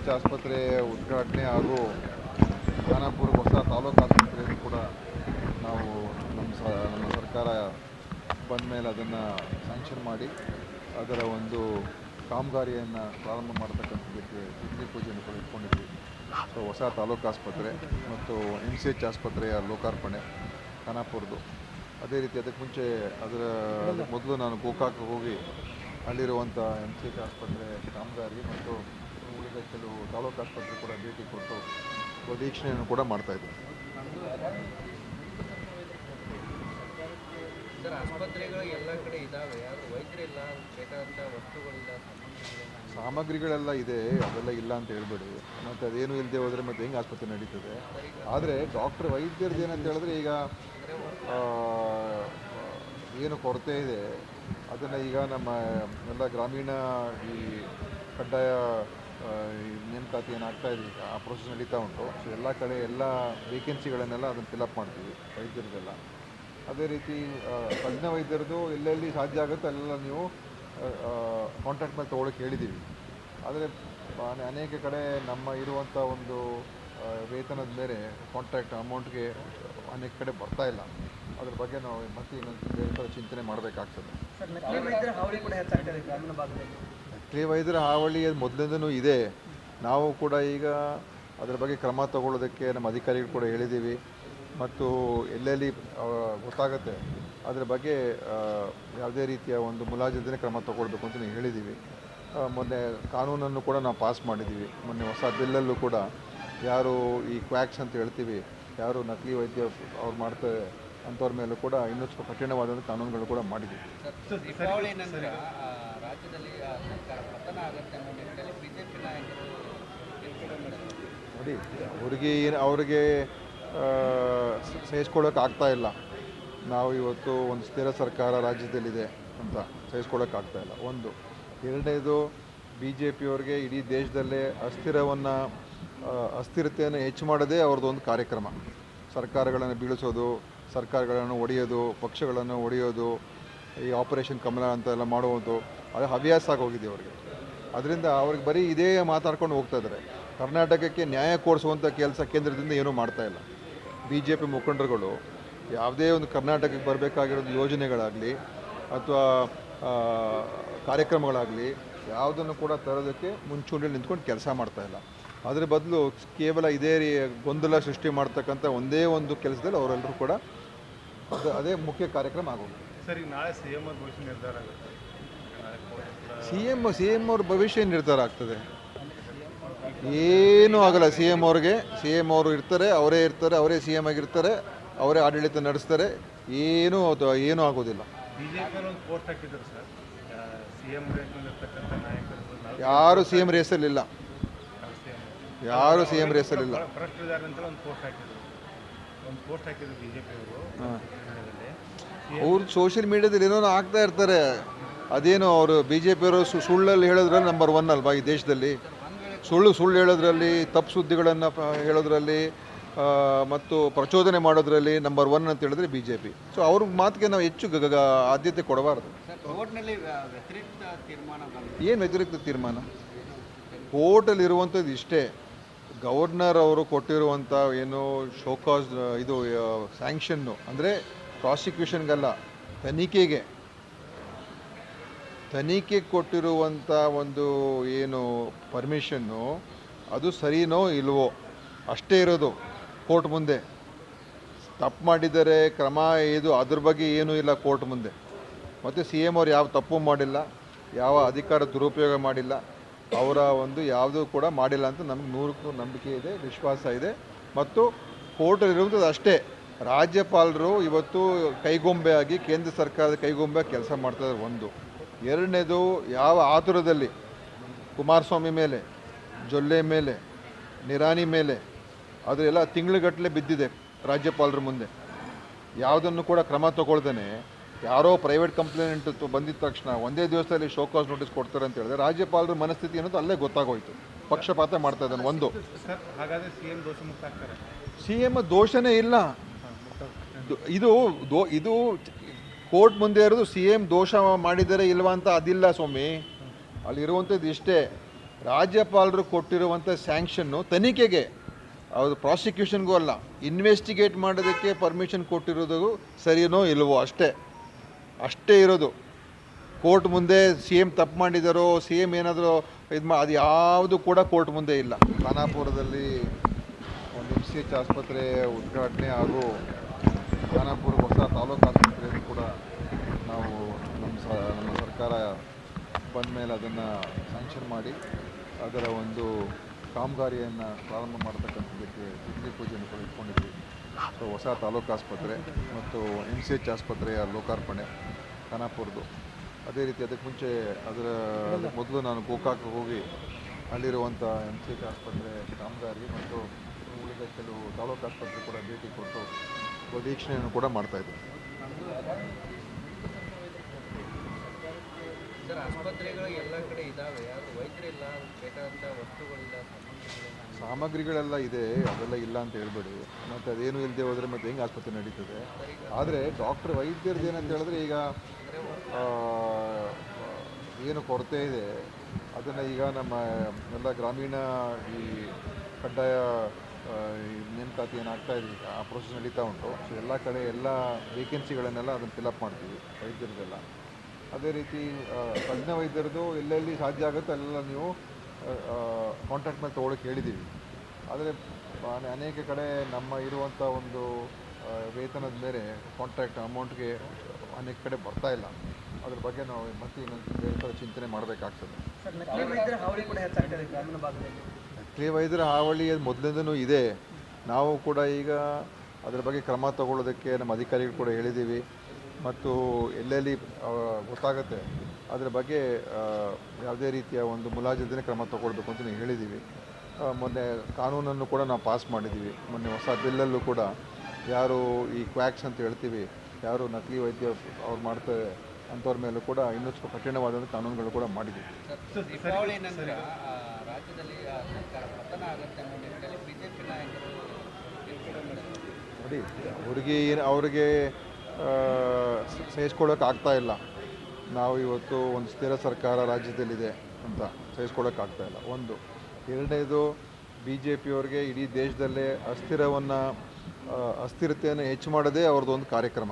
H ಆಸ್ಪತ್ರೆ ಉದ್ಘಾಟನೆ ಹಾಗೂ ಖಾನಾಪುರ ಹೊಸ ತಾಲೂಕು ಆಸ್ಪತ್ರೆಯನ್ನು ಕೂಡ ನಾವು ನಮ್ಮ ಸರ್ಕಾರ ಬಂದ ಮೇಲೆ ಅದನ್ನು ಸ್ಯಾಂಕ್ಷನ್ ಮಾಡಿ ಅದರ ಒಂದು ಕಾಮಗಾರಿಯನ್ನು ಪ್ರಾರಂಭ ಮಾಡತಕ್ಕಂಥದ್ದಕ್ಕೆ ಭೂಮಿ ಪೂಜೆಯನ್ನು ಕೂಡ ಇಟ್ಕೊಂಡಿದ್ವಿ. ಸೊ ಹೊಸ ತಾಲೂಕು ಆಸ್ಪತ್ರೆ ಮತ್ತು MCH ಆಸ್ಪತ್ರೆಯ ಲೋಕಾರ್ಪಣೆ ಖಾನಾಪುರದ್ದು. ಅದೇ ರೀತಿ ಅದಕ್ಕೆ ಮುಂಚೆ ಅದಕ್ಕೆ ಮೊದಲು ನಾನು ಗೋಕಾಕ್ಗೆ ಹೋಗಿ ಅಲ್ಲಿರುವಂಥ MCH ಆಸ್ಪತ್ರೆ ಕಾಮಗಾರಿ ಮತ್ತು ಉಳಿದ ಕೆಲವು ತಾಲೂಕು ಆಸ್ಪತ್ರೆ ಕೂಡ ಭೇಟಿ ಕೊಟ್ಟು ವೀಕ್ಷಣೆಯನ್ನು ಕೂಡ ಮಾಡ್ತಾಯಿದ್ದೆ. ಆಸ್ಪತ್ರೆಗಳು ಎಲ್ಲ ಕಡೆ ಇದ್ದಾವೆ, ಯಾರು ವೈದ್ಯರಿಲ್ಲ, ಬೇಕಾದಂಥ ವಸ್ತುಗಳಿಲ್ಲ, ಸಾಮಗ್ರಿಗಳೆಲ್ಲ ಇದೆ, ಅದೆಲ್ಲ ಇಲ್ಲ ಅಂತ ಹೇಳ್ಬೇಡಿ. ಮತ್ತು ಅದೇನು ಇಲ್ಲದೆ ಹೋದರೆ ಮತ್ತೆ ಹೆಂಗೆ ಆಸ್ಪತ್ರೆ ನಡೀತದೆ. ಆದರೆ ವೈದ್ಯರದ್ದು ಏನಂತ ಹೇಳಿದ್ರೆ ಈಗ ಏನು ಕೊರತೆ ಇದೆ ಅದನ್ನು ಈಗ ನಮ್ಮ ಎಲ್ಲ ಗ್ರಾಮೀಣ ಈ ಕಡ್ಡಾಯ ನೇಮಕಾತಿ ಏನಾಗ್ತಾ ಇದೆ ಈಗ ಆ ಪ್ರೊಸೆಸ್ ನಡೀತಾ ಉಂಟು. ಸೊ ಎಲ್ಲ ಕಡೆ ಎಲ್ಲ ವೇಕೆನ್ಸಿಗಳನ್ನೆಲ್ಲ ಅದನ್ನು ಫಿಲಪ್ ಮಾಡ್ತೀವಿ ವೈದ್ಯರದೆಲ್ಲ. ಅದೇ ರೀತಿ ತಜ್ಞ ವೈದ್ಯರದ್ದು ಎಲ್ಲೆಲ್ಲಿ ಸಾಧ್ಯ ಆಗುತ್ತೆ ಅಲ್ಲೆಲ್ಲ ನೀವು ಕಾಂಟ್ರಾಕ್ಟ್ ಮೇಲೆ ತೊಗೊಳಕ್ಕೆ ಹೇಳಿದ್ದೀವಿ. ಆದರೆ ಅನೇಕ ಕಡೆ ನಮ್ಮ ಇರುವಂಥ ಒಂದು ವೇತನದ ಮೇಲೆ ಕಾಂಟ್ರಾಕ್ಟ್ ಅಮೌಂಟ್ಗೆ ಅನೇಕ ಕಡೆ ಬರ್ತಾ ಇಲ್ಲ. ಅದ್ರ ಬಗ್ಗೆ ನಾವು ಮತ್ತೆ ಇನ್ನೊಂದು ಬೇರೆ ಥರ ಚಿಂತನೆ ಮಾಡಬೇಕಾಗ್ತದೆ. ನಕಲಿ ವೈದ್ಯರ ಹಾವಳಿ ಮೊದಲಿಂದನೂ ಇದೆ. ನಾವು ಕೂಡ ಈಗ ಅದರ ಬಗ್ಗೆ ಕ್ರಮ ತಗೊಳ್ಳೋದಕ್ಕೆ ನಮ್ಮ ಅಧಿಕಾರಿಗಳು ಕೂಡ ಹೇಳಿದ್ದೀವಿ. ಮತ್ತು ಎಲ್ಲೆಲ್ಲಿ ಗೊತ್ತಾಗುತ್ತೆ ಅದರ ಬಗ್ಗೆ ಯಾವುದೇ ರೀತಿಯ ಒಂದು ಮುಲಾಜಿಲ್ಲದೆ ಕ್ರಮ ತಗೊಳ್ಬೇಕು ಅಂತ ನೀವು ಹೇಳಿದ್ದೀವಿ. ಮೊನ್ನೆ ಕಾನೂನನ್ನು ಕೂಡ ನಾವು ಪಾಸ್ ಮಾಡಿದ್ದೀವಿ. ಮೊನ್ನೆ ಹೊಸ ಬಿಲ್ಲಲ್ಲೂ ಕೂಡ ಯಾರು ಈ ಕ್ವ್ಯಾಕ್ಸ್ ಅಂತ ಹೇಳ್ತೀವಿ, ಯಾರು ನಕಲಿ ವೈದ್ಯ ಅವ್ರು ಮಾಡ್ತಾರೆ ಅಂಥವ್ರ ಮೇಲೂ ಕೂಡ ಇನ್ನೂ ಸ್ವಲ್ಪ ಕಠಿಣವಾದಂಥ ಕಾನೂನುಗಳು ಕೂಡ ಮಾಡಿದ್ದೀವಿ. ದೀಪಾವಳಿ ನಂತರ ರಾಜ್ಯದಲ್ಲಿ ಸರ್ಕಾರ ಪತನ ಆಗುತ್ತೆ ಅನ್ನೋ ನಿಟ್ಟಿನಲ್ಲಿ ಬಿಜೆಪಿ ನಾಯಕರು ನೋಡಿ ಅವ್ರಿಗೆ ಸಹಿಸ್ಕೊಳ್ಳೋಕೆ ಆಗ್ತಾ ಇಲ್ಲ. ನಾವು ಇವತ್ತು ಒಂದು ಸ್ಥಿರ ಸರ್ಕಾರ ರಾಜ್ಯದಲ್ಲಿದೆ ಅಂತ ಸಹಿಸ್ಕೊಳ್ಳೋಕ್ಕಾಗ್ತಾ ಇಲ್ಲ. ಒಂದು. ಎರಡನೇದು BJPಯವ್ರಿಗೆ ಇಡೀ ದೇಶದಲ್ಲೇ ಅಸ್ಥಿರತೆಯನ್ನು ಹೆಚ್ಚು ಮಾಡೋದೇ ಅವ್ರದ್ದು ಒಂದು ಕಾರ್ಯಕ್ರಮ. ಸರ್ಕಾರಗಳನ್ನು ಬೀಳಿಸೋದು, ಸರ್ಕಾರಗಳನ್ನು ಒಡೆಯೋದು, ಪಕ್ಷಗಳನ್ನು ಒಡೆಯೋದು, ಈ ಆಪರೇಷನ್ ಕಮಲ ಅಂತೆಲ್ಲ ಮಾಡುವುದು ಅದು ಹವ್ಯಾಸ ಆಗೋಗಿದೆ ಅವ್ರಿಗೆ. ಅದರಿಂದ ಅವ್ರಿಗೆ ಬರೀ ಇದೇ ಮಾತಾಡ್ಕೊಂಡು ಹೋಗ್ತಾ ಇದ್ದಾರೆ. ಕರ್ನಾಟಕಕ್ಕೆ ನ್ಯಾಯ ಕೊಡಿಸುವಂಥ ಕೆಲಸ ಕೇಂದ್ರದಿಂದ ಏನೂ ಮಾಡ್ತಾಯಿಲ್ಲ. BJP ಮುಖಂಡರುಗಳು ಯಾವುದೇ ಒಂದು ಕರ್ನಾಟಕಕ್ಕೆ ಬರಬೇಕಾಗಿರೋದು ಯೋಜನೆಗಳಾಗಲಿ ಅಥವಾ ಕಾರ್ಯಕ್ರಮಗಳಾಗಲಿ ಯಾವುದನ್ನು ಕೂಡ ತರೋದಕ್ಕೆ ಮುಂಚೂಣಿಯಲ್ಲಿ ನಿಂತ್ಕೊಂಡು ಕೆಲಸ ಮಾಡ್ತಾಯಿಲ್ಲ. ಅದರ ಬದಲು ಕೇವಲ ಇದೇ ಗೊಂದಲ ಸೃಷ್ಟಿ ಮಾಡ್ತಕ್ಕಂಥ ಒಂದೇ ಒಂದು ಕೆಲಸದಲ್ಲಿ ಅವರೆಲ್ಲರೂ ಕೂಡ ಅದೇ ಮುಖ್ಯ ಕಾರ್ಯಕ್ರಮ ಆಗೋದು. ಸರಿ, ನಾಳೆ CM ಅವ್ರ ಭವಿಷ್ಯ ನಿರ್ಧಾರ ಆಗುತ್ತೆ. CM ಅವ್ರ ಭವಿಷ್ಯ ನಿರ್ಧಾರ ಆಗ್ತದೆ. ಏನೂ ಆಗಲ್ಲ. CM ಅವರು ಇರ್ತಾರೆ, ಅವರೇ CM ಆಗಿರ್ತಾರೆ, ಅವರೇ ಆಡಳಿತ ನಡೆಸ್ತಾರೆ. ಏನೂ ಆಗೋದಿಲ್ಲ. BJP ಒಂದು ಪೋಸ್ಟ್ ಹಾಕಿದ್ರು ಸರ್, CM ರೇಸ್ನಲ್ಲಿರ್ತಕ್ಕಂಥ ನಾಯಕರು ಯಾರು CM ರೇಸಲ್ಲಿಲ್ಲ. ಯಾರು CM ರೇಸಲ್ಲಿಲ್ಲ. ಭ್ರಷ್ಟರಿದ್ದಾರೆ ಅಂತ ಒಂದು ಪೋಸ್ಟ್ ಹಾಕಿದ್ರು BJP ಅವ್ರು ಸೋಷಿಯಲ್ ಮೀಡಿಯಾದಲ್ಲಿ ಏನೋ ಆಗ್ತಾ ಇರ್ತಾರೆ. ಅದೇನು ಅವರು BJPಯವರು ಸುಳ್ಳಲ್ಲಿ ಹೇಳೋದ್ರಲ್ಲಿ ನಂಬರ್ 1 ಅಲ್ವಾ ಈ ದೇಶದಲ್ಲಿ. ಸುಳ್ಳು ಹೇಳೋದ್ರಲ್ಲಿ, ತಪ್ಪು ಸುದ್ದಿಗಳನ್ನು ಹೇಳೋದ್ರಲ್ಲಿ ಮತ್ತು ಪ್ರಚೋದನೆ ಮಾಡೋದ್ರಲ್ಲಿ ನಂಬರ್ 1 ಅಂತ ಹೇಳಿದ್ರೆ BJP. ಸೊ ಅವ್ರ ಮಾತಿಗೆ ನಾವು ಹೆಚ್ಚು ಆದ್ಯತೆ ಕೊಡಬಾರ್ದು. ಏನು ವ್ಯತಿರಿಕ್ತ ತೀರ್ಮಾನ? ಕೋರ್ಟಲ್ಲಿ ಇರುವಂಥದ್ದು ಇಷ್ಟೇ. ಗವರ್ನರ್ ಅವರು ಕೊಟ್ಟಿರುವಂಥ ಏನು ಶೋಕಾಸ್ ಇದು ಸ್ಯಾಂಕ್ಷನ್ನು ಅಂದರೆ ಪ್ರಾಸಿಕ್ಯೂಷನ್ಗಲ್ಲ, ತನಿಖೆಗೆ ಕೊಟ್ಟಿರುವಂಥ ಒಂದು ಏನು ಪರ್ಮಿಷನ್ನು ಅದು ಸರಿನೋ ಇಲ್ವೋ ಅಷ್ಟೇ ಇರೋದು ಕೋರ್ಟ್ ಮುಂದೆ. ತಪ್ಪು ಮಾಡಿದರೆ ಕ್ರಮ ಇದು ಅದ್ರ ಬಗ್ಗೆ ಏನೂ ಇಲ್ಲ ಕೋರ್ಟ್ ಮುಂದೆ. ಮತ್ತು CM ಅವ್ರು ಯಾವ ತಪ್ಪು ಮಾಡಿಲ್ಲ, ಯಾವ ಅಧಿಕಾರ ದುರುಪಯೋಗ ಮಾಡಿಲ್ಲ, ಅವರ ಒಂದು ಯಾವುದೂ ಕೂಡ ಮಾಡಿಲ್ಲ ಅಂತ ನಮ್ಗೆ 100% ನಂಬಿಕೆ ಇದೆ, ವಿಶ್ವಾಸ ಇದೆ. ಮತ್ತು ಕೋರ್ಟಲ್ಲಿರುವಂಥದ್ದು ಅಷ್ಟೇ. ರಾಜ್ಯಪಾಲರು ಇವತ್ತು ಕೈಗೊಂಬೆಯಾಗಿ ಕೇಂದ್ರ ಸರ್ಕಾರದ ಕೈಗೊಂಬೆಯಾಗಿ ಕೆಲಸ ಮಾಡ್ತಾರೆ. ಒಂದು. ಎರಡನೇದು, ಯಾವ ಆತುರದಲ್ಲಿ ಕುಮಾರಸ್ವಾಮಿ ಮೇಲೆ, ಜೊಲ್ಲೆ ಮೇಲೆ, ನಿರಾಣಿ ಮೇಲೆ ಅದೆಲ್ಲ ತಿಂಗಳುಗಟ್ಟಲೆ ಬಿದ್ದಿದೆ ರಾಜ್ಯಪಾಲರ ಮುಂದೆ. ಯಾವುದನ್ನು ಕೂಡ ಕ್ರಮ ತಗೊಳ್ದೇನೆ ಯಾರೋ ಪ್ರೈವೇಟ್ ಕಂಪ್ಲೇಂಟ್ ಬಂದಿದ್ದ ತಕ್ಷಣ ಒಂದೇ ದಿವಸದಲ್ಲಿ ಶೋಕಾಸ್ ನೋಟಿಸ್ ಕೊಡ್ತಾರೆ ಅಂತ ಹೇಳಿದ್ರೆ ರಾಜ್ಯಪಾಲರ ಮನಸ್ಥಿತಿ ಅನ್ನೋದು ಅಲ್ಲೇ ಗೊತ್ತಾಗೋಯ್ತು. ಪಕ್ಷಪಾತ ಮಾಡ್ತಾ ಇದ್ದಾನೆ. ಒಂದು. ಹಾಗಾದರೆ CM ದೋಷಮುಕ್ತ ಆಗ್ತಾರೆ? CM ದೋಷನೇ ಇಲ್ಲ. ಇದು ಕೋರ್ಟ್ ಮುಂದೆ ಇರೋದು CM ದೋಷ ಮಾಡಿದರೆ ಇಲ್ವಾ ಅಂತ ಅದಿಲ್ಲ ಸ್ವಾಮಿ. ಅಲ್ಲಿರುವಂಥದ್ದು ಇಷ್ಟೇ. ರಾಜ್ಯಪಾಲರು ಕೊಟ್ಟಿರುವಂಥ ಸ್ಯಾಂಕ್ಷನ್ನು ತನಿಖೆಗೆ, ಅದು ಪ್ರಾಸಿಕ್ಯೂಷನ್ಗೂ ಅಲ್ಲ, ಇನ್ವೆಸ್ಟಿಗೇಟ್ ಮಾಡೋದಕ್ಕೆ ಪರ್ಮಿಷನ್ ಕೊಟ್ಟಿರೋದು ಸರಿನೋ ಇಲ್ವೋ ಅಷ್ಟೇ ಇರೋದು. ಕೋರ್ಟ್ ಮುಂದೆ ಸಿ ಎಮ್ ತಪ್ಪು ಮಾಡಿದಾರೋ, ಸಿ ಎಮ್ ಏನಾದರೂ ಅದು ಯಾವುದು ಕೂಡ ಕೋರ್ಟ್ ಮುಂದೆ ಇಲ್ಲ. ಖಾನಾಪುರದಲ್ಲಿ ಒಂದು MCH ಆಸ್ಪತ್ರೆ ಉದ್ಘಾಟನೆ ಹಾಗೂ ಖಾನಾಪುರ ಹೊಸ ತಾಲೂಕು ಆಸ್ಪತ್ರೆಯನ್ನು ಕೂಡ ನಾವು ನಮ್ಮ ಸರ್ಕಾರ ಬಂದ ಮೇಲೆ ಅದನ್ನು ಸ್ಯಾಂಕ್ಷನ್ ಮಾಡಿ ಅದರ ಒಂದು ಕಾಮಗಾರಿಯನ್ನು ಪ್ರಾರಂಭ ಮಾಡತಕ್ಕಂಥದ್ದಕ್ಕೆ ಗುದ್ಲಿ ಪೂಜೆಯನ್ನು ಕೂಡ ಇಟ್ಕೊಂಡಿದ್ವಿ. ಸೊ ಹೊಸ ತಾಲೂಕು ಆಸ್ಪತ್ರೆ ಮತ್ತು MCH ಆಸ್ಪತ್ರೆಯ ಲೋಕಾರ್ಪಣೆ ಖಾನಾಪುರದ್ದು. ಅದೇ ರೀತಿ ಅದಕ್ಕೆ ಮುಂಚೆ ಅದಕ್ಕೆ ಮೊದಲು ನಾನು ಗೋಕಾಕ್ ಹೋಗಿ ಅಲ್ಲಿರುವಂಥ MCH ಆಸ್ಪತ್ರೆ ಕಾಮಗಾರಿ ಮತ್ತು ಉಳಿದ ಕೆಲವು ತಾಲೂಕು ಆಸ್ಪತ್ರೆ ಕೂಡ ಭೇಟಿ ಕೊಟ್ಟು ವೀಕ್ಷಣೆಯನ್ನು ಕೂಡ ಮಾಡ್ತಾಯಿದ್ದೆ. ಸರ್, ಆಸ್ಪತ್ರೆಗಳು ಎಲ್ಲ ಕಡೆ ಇದ್ದಾವೆ, ಯಾರು ವೈದ್ಯರಿಲ್ಲ, ಬೇಕಾದಂಥ ವಸ್ತುಗಳಿಲ್ಲ, ಸಾಮಗ್ರಿಗಳೆಲ್ಲ ಇದೆ, ಅದೆಲ್ಲ ಇಲ್ಲ ಅಂತ ಹೇಳ್ಬೇಡಿ. ಮತ್ತು ಅದೇನು ಇಲ್ಲದೆ ಹೋದರೆ ಮತ್ತೆ ಹೆಂಗೆ ಆಸ್ಪತ್ರೆ ನಡೀತದೆ. ಆದರೆ ವೈದ್ಯರದ್ದು ಏನಂತ ಹೇಳಿದ್ರೆ ಈಗ ಏನು ಕೊರತೆ ಇದೆ ಅದನ್ನು ಈಗ ನಮ್ಮ ಎಲ್ಲ ಗ್ರಾಮೀಣ ಈ ಕಡ್ಡಾಯ ನೇಮಕಾತಿ ಏನಾಗ್ತಾ ಇದೆ, ಈಗ ಆ ಪ್ರೊಸೆಸ್ ನಡೀತಾ ಉಂಟು. ಸೊ ಎಲ್ಲ ಕಡೆ ಎಲ್ಲ ವೇಕೆನ್ಸಿಗಳನ್ನೆಲ್ಲ ಅದನ್ನು ಫಿಲಪ್ ಮಾಡ್ತೀವಿ ವೈದ್ಯರದೆಲ್ಲ. ಅದೇ ರೀತಿ ತಜ್ಞ ವೈದ್ಯರದ್ದು ಎಲ್ಲೆಲ್ಲಿ ಸಾಧ್ಯ ಆಗುತ್ತೋ ಅಲ್ಲೆಲ್ಲ ನೀವು ಕಾಂಟ್ಯಾಕ್ಟ್ ಮೇಲೆ ತೊಗೊಳಕ್ಕೆ ಹೇಳಿದ್ದೀವಿ. ಆದರೆ ಅನೇಕ ಕಡೆ ನಮ್ಮ ಇರುವಂಥ ಒಂದು ವೇತನದ ಮೇಲೆ ಕಾಂಟ್ರಾಕ್ಟ್ ಅಮೌಂಟ್ಗೆ ಅನೇಕ ಕಡೆ ಬರ್ತಾ ಇಲ್ಲ. ಅದ್ರ ಬಗ್ಗೆ ನಾವು ಮತ್ತೆ ಇನ್ನೊಂದು ಬೇರೆ ಥರ ಚಿಂತನೆ ಮಾಡಬೇಕಾಗ್ತದೆ. ನಕಲಿ ವೈದ್ಯರ ಹಾವಳಿ ಕೂಡ ಹೆಚ್ಚಾಗ್ತದೆ ಗ್ರಾಮೀಣ ಭಾಗದಲ್ಲಿ. ನಕಲಿ ವೈದ್ಯರ ಹಾವಳಿ ಮೊದಲಿಂದನೂ ಇದೆ. ನಾವು ಕೂಡ ಈಗ ಅದರ ಬಗ್ಗೆ ಕ್ರಮ ತಗೊಳ್ಳೋದಕ್ಕೆ ನಮ್ಮ ಅಧಿಕಾರಿಗಳು ಕೂಡ ಹೇಳಿದ್ದೀವಿ. ಮತ್ತು ಎಲ್ಲೆಲ್ಲಿ ಗೊತ್ತಾಗುತ್ತೆ ಅದರ ಬಗ್ಗೆ ಯಾವುದೇ ರೀತಿಯ ಒಂದು ಮುಲಾಜಿಲ್ಲದೆ ಕ್ರಮ ತಗೊಳ್ಬೇಕು ಅಂತ ನಾವು ಹೇಳಿದ್ದೀವಿ. ಮೊನ್ನೆ ಕಾನೂನನ್ನು ಕೂಡ ನಾವು ಪಾಸ್ ಮಾಡಿದ್ದೀವಿ. ಮೊನ್ನೆ ಹೊಸ ಬಿಲ್ಲಲ್ಲೂ ಕೂಡ ಯಾರು ಈ ಕ್ವ್ಯಾಕ್ಸ್ ಅಂತ ಹೇಳ್ತೀವಿ, ಯಾರು ನಕಲಿ ವೈದ್ಯ ಅವ್ರು ಮಾಡ್ತಾರೆ ಅಂಥವ್ರ ಮೇಲೂ ಕೂಡ ಇನ್ನಷ್ಟು ಕಠಿಣವಾದಂಥ ಕಾನೂನುಗಳು ಕೂಡ ಮಾಡಿದ್ದೀವಿ. ದೀಪಾವಳಿ ನಂತರ ರಾಜ್ಯದಲ್ಲಿ ಸರ್ಕಾರ ಪತನ ಆಗುತ್ತೆ ಅನ್ನೋ ನಿಟ್ಟಿನಲ್ಲಿ ಬಿಜೆಪಿ ನಾಯಕರು ನೋಡಿ, ಅವ್ರಿಗೆ ಸಹಿಸ್ಕೊಳ್ಳೋಕ್ಕಾಗ್ತಾ ಇಲ್ಲ. ನಾವು ಇವತ್ತು ಒಂದು ಸ್ಥಿರ ಸರ್ಕಾರ ರಾಜ್ಯದಲ್ಲಿದೆ ಅಂತ ಸಹಿಸ್ಕೊಳ್ಳೋಕ್ಕಾಗ್ತಾಯಿಲ್ಲ. ಒಂದು. ಎರಡನೇದು, BJPಯವ್ರಿಗೆ ಇಡೀ ದೇಶದಲ್ಲೇ ಅಸ್ಥಿರತೆಯನ್ನು ಹೆಚ್ಚು ಮಾಡೋದೇ ಅವ್ರದ್ದೊಂದು ಕಾರ್ಯಕ್ರಮ.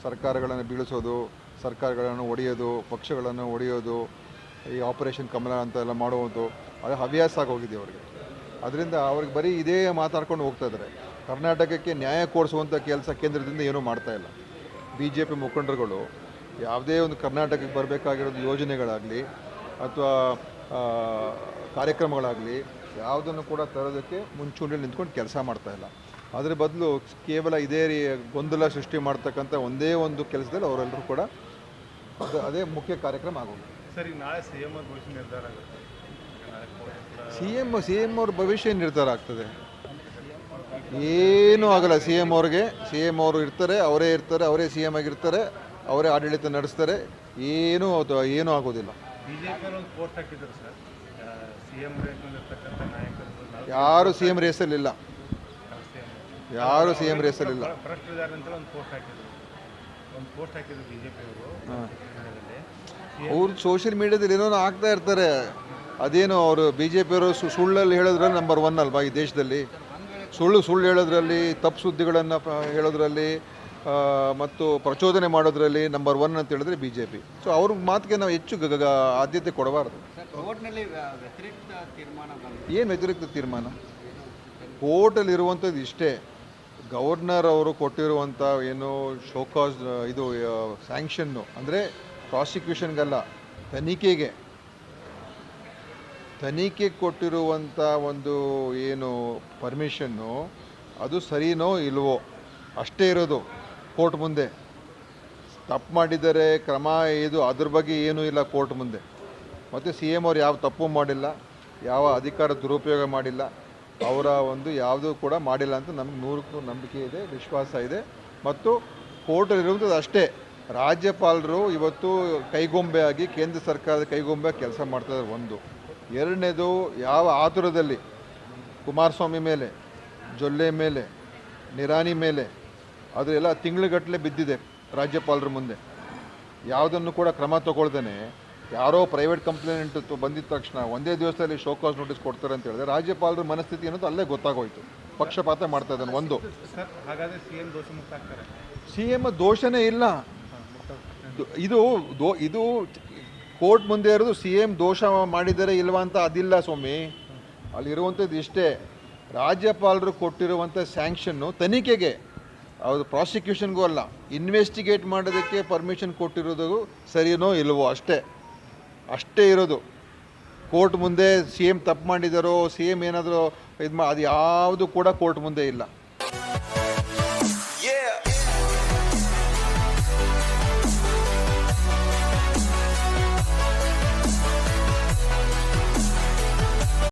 ಸರ್ಕಾರಗಳನ್ನು ಬೀಳಿಸೋದು, ಸರ್ಕಾರಗಳನ್ನು ಒಡೆಯೋದು, ಪಕ್ಷಗಳನ್ನು ಒಡೆಯೋದು, ಈ ಆಪರೇಷನ್ ಕಮಲ ಅಂತೆಲ್ಲ ಮಾಡುವುದು, ಅದು ಹವ್ಯಾಸ ಆಗೋಗಿದೆ ಅವರಿಗೆ. ಅದರಿಂದ ಅವ್ರಿಗೆ ಬರೀ ಇದೇ ಮಾತಾಡ್ಕೊಂಡು ಹೋಗ್ತಾಯಿದ್ದಾರೆ. ಕರ್ನಾಟಕಕ್ಕೆ ನ್ಯಾಯ ಕೊಡಿಸುವಂಥ ಕೆಲಸ ಕೇಂದ್ರದಿಂದ ಏನೂ ಮಾಡ್ತಾಯಿಲ್ಲ. BJP ಮುಖಂಡರುಗಳು ಯಾವುದೇ ಒಂದು ಕರ್ನಾಟಕಕ್ಕೆ ಬರಬೇಕಾಗಿರೋದು ಯೋಜನೆಗಳಾಗಲಿ ಅಥವಾ ಕಾರ್ಯಕ್ರಮಗಳಾಗಲಿ ಯಾವುದನ್ನು ಕೂಡ ತರೋದಕ್ಕೆ ಮುಂಚೂಣಿಯಲ್ಲಿ ನಿಂತ್ಕೊಂಡು ಕೆಲಸ ಮಾಡ್ತಾಯಿಲ್ಲ. ಅದರ ಬದಲು ಕೇವಲ ಇದೇ ಗೊಂದಲ ಸೃಷ್ಟಿ ಮಾಡ್ತಕ್ಕಂಥ ಒಂದೇ ಒಂದು ಕೆಲಸದಲ್ಲಿ ಅವರೆಲ್ಲರೂ ಕೂಡ ಅದೇ ಮುಖ್ಯ ಕಾರ್ಯಕ್ರಮ ಆಗೋದು. ಸರಿ, ನಾಳೆ CM ಅವ್ರ ಭವಿಷ್ಯ ನಿರ್ಧಾರ ಆಗುತ್ತೆ. CM ಅವ್ರ ಭವಿಷ್ಯ ನಿರ್ಧಾರ ಆಗ್ತದೆ. ಏನೂ ಆಗಲ್ಲ. CM ಅವರು ಇರ್ತಾರೆ, ಅವರೇ CM ಆಗಿರ್ತಾರೆ, ಅವರೇ ಆಡಳಿತ ನಡೆಸ್ತಾರೆ. ಏನೂ ಆಗೋದಿಲ್ಲ. BJP ಒಂದು ಪೋಸ್ಟ್ ಹಾಕಿದ್ರು ಸರ್, CM ರೇಸ್ನಲ್ಲಿರ್ತಕ್ಕಂಥ ನಾಯಕರು ಯಾರು CM ರೇಸಲ್ಲಿಲ್ಲ. ಭ್ರಷ್ಟರಿದ್ದಾರೆ ಅಂತ ಒಂದು ಪೋಸ್ಟ್ ಹಾಕಿದ್ರು BJP ಅವ್ರು ಸೋಷಿಯಲ್ ಮೀಡಿಯಾದಲ್ಲಿ ಏನೋ ಆಗ್ತಾ ಇರ್ತಾರೆ. ಅದೇನು ಅವರು BJPಯವರು ಸುಳ್ಳಲ್ಲಿ ಹೇಳೋದ್ರಲ್ಲಿ ನಂಬರ್ 1 ಅಲ್ವಾ ಈ ದೇಶದಲ್ಲಿ. ಸುಳ್ಳು ಹೇಳೋದ್ರಲ್ಲಿ, ತಪ್ಪು ಸುದ್ದಿಗಳನ್ನು ಹೇಳೋದ್ರಲ್ಲಿ ಮತ್ತು ಪ್ರಚೋದನೆ ಮಾಡೋದ್ರಲ್ಲಿ ನಂಬರ್ 1 ಅಂತ ಹೇಳಿದ್ರೆ BJP. ಸೊ ಅವ್ರ ಮಾತಿಗೆ ನಾವು ಹೆಚ್ಚು ಆದ್ಯತೆ ಕೊಡಬಾರ್ದು. ಏನು ವ್ಯತಿರಿಕ್ತ ತೀರ್ಮಾನ? ಕೋರ್ಟಲ್ಲಿ ಇರುವಂಥದ್ದು ಇಷ್ಟೇ. ಗವರ್ನರ್ ಅವರು ಕೊಟ್ಟಿರುವಂಥ ಏನು ಶೋಕಾಸ್ ಇದು ಸ್ಯಾಂಕ್ಷನ್ನು ಅಂದರೆ ಪ್ರಾಸಿಕ್ಯೂಷನ್ಗಲ್ಲ, ತನಿಖೆಗೆ ಕೊಟ್ಟಿರುವಂಥ ಒಂದು ಏನು ಪರ್ಮಿಷನ್ನು ಅದು ಸರಿನೋ ಇಲ್ವೋ ಅಷ್ಟೇ ಇರೋದು ಕೋರ್ಟ್ ಮುಂದೆ. ತಪ್ಪು ಮಾಡಿದರೆ ಕ್ರಮ ಅದ್ರ ಬಗ್ಗೆ ಏನೂ ಇಲ್ಲ ಕೋರ್ಟ್ ಮುಂದೆ. ಮತ್ತು CM ಅವ್ರು ಯಾವ ತಪ್ಪು ಮಾಡಿಲ್ಲ, ಯಾವ ಅಧಿಕಾರ ದುರುಪಯೋಗ ಮಾಡಿಲ್ಲ, ಅವರ ಒಂದು ಯಾವುದೂ ಕೂಡ ಮಾಡಿಲ್ಲ ಅಂತ ನಮ್ಗೆ 100% ನಂಬಿಕೆ ಇದೆ, ವಿಶ್ವಾಸ ಇದೆ. ಮತ್ತು ಕೋರ್ಟಲ್ಲಿರುವಂಥದ್ದು ಅಷ್ಟೇ. ರಾಜ್ಯಪಾಲರು ಇವತ್ತು ಕೈಗೊಂಬೆಯಾಗಿ, ಕೇಂದ್ರ ಸರ್ಕಾರದ ಕೈಗೊಂಬೆ ಕೆಲಸ ಮಾಡ್ತಾಯಿದ್ದಾರೆ. ಒಂದು. ಎರಡನೇದು, ಯಾವ ಆತುರದಲ್ಲಿ ಕುಮಾರಸ್ವಾಮಿ ಮೇಲೆ, ಜೊಲ್ಲೆ ಮೇಲೆ, ನಿರಾಣಿ ಮೇಲೆ ಅದೆಲ್ಲ ತಿಂಗಳುಗಟ್ಟಲೆ ಬಿದ್ದಿದೆ ರಾಜ್ಯಪಾಲರ ಮುಂದೆ. ಯಾವುದನ್ನು ಕೂಡ ಕ್ರಮ ತಗೊಳ್ದೇನೆ ಯಾರೋ ಪ್ರೈವೇಟ್ ಕಂಪ್ಲೇಂಟ್ ಬಂದಿದ ತಕ್ಷಣ ಒಂದೇ ದಿವಸದಲ್ಲಿ ಶೋಕಾಸ್ ನೋಟಿಸ್ ಕೊಡ್ತಾರೆ ಅಂತ ಹೇಳಿದ್ರೆ ರಾಜ್ಯಪಾಲರ ಮನಸ್ಥಿತಿ ಅನ್ನೋದು ಅಲ್ಲೇ ಗೊತ್ತಾಗೋಯ್ತು. ಪಕ್ಷಪಾತ ಮಾಡ್ತಾ ಇದ್ದಾನೆ. ಒಂದು ಸರ್ ಹಾಗಾದರೆ ಸಿ ಎಂ ದೋಷಮುಕ್ತ ಆಗ್ತಾರೆ? ಸಿ ಎಮ್ ದೋಷನೇ ಇಲ್ಲ. ಇದು ಕೋರ್ಟ್ ಮುಂದೆ ಇರೋದು ಸಿ ಎಮ್ ದೋಷ ಮಾಡಿದರೆ ಇಲ್ವಾ ಅಂತ ಅದಿಲ್ಲ ಸ್ವಾಮಿ. ಅಲ್ಲಿರುವಂಥದ್ದು ಇಷ್ಟೇ, ರಾಜ್ಯಪಾಲರು ಕೊಟ್ಟಿರುವಂಥ ಸ್ಯಾಂಕ್ಷನ್ನು ತನಿಖೆಗೆ, ಅದು ಪ್ರಾಸಿಕ್ಯೂಷನ್ಗೂ ಅಲ್ಲ, ಇನ್ವೆಸ್ಟಿಗೇಟ್ ಮಾಡೋದಕ್ಕೆ ಪರ್ಮಿಷನ್ ಕೊಟ್ಟಿರೋದು ಸರಿನೋ ಇಲ್ವೋ ಅಷ್ಟೇ ಇರೋದು. ಕೋರ್ಟ್ ಮುಂದೆ ಸಿ ಎಮ್ ತಪ್ಪು ಮಾಡಿದಾರೋ, ಸಿ ಎಮ್ ಏನಾದರೂ ಅದು ಯಾವುದು ಕೂಡ ಕೋರ್ಟ್ ಮುಂದೆ ಇಲ್ಲ.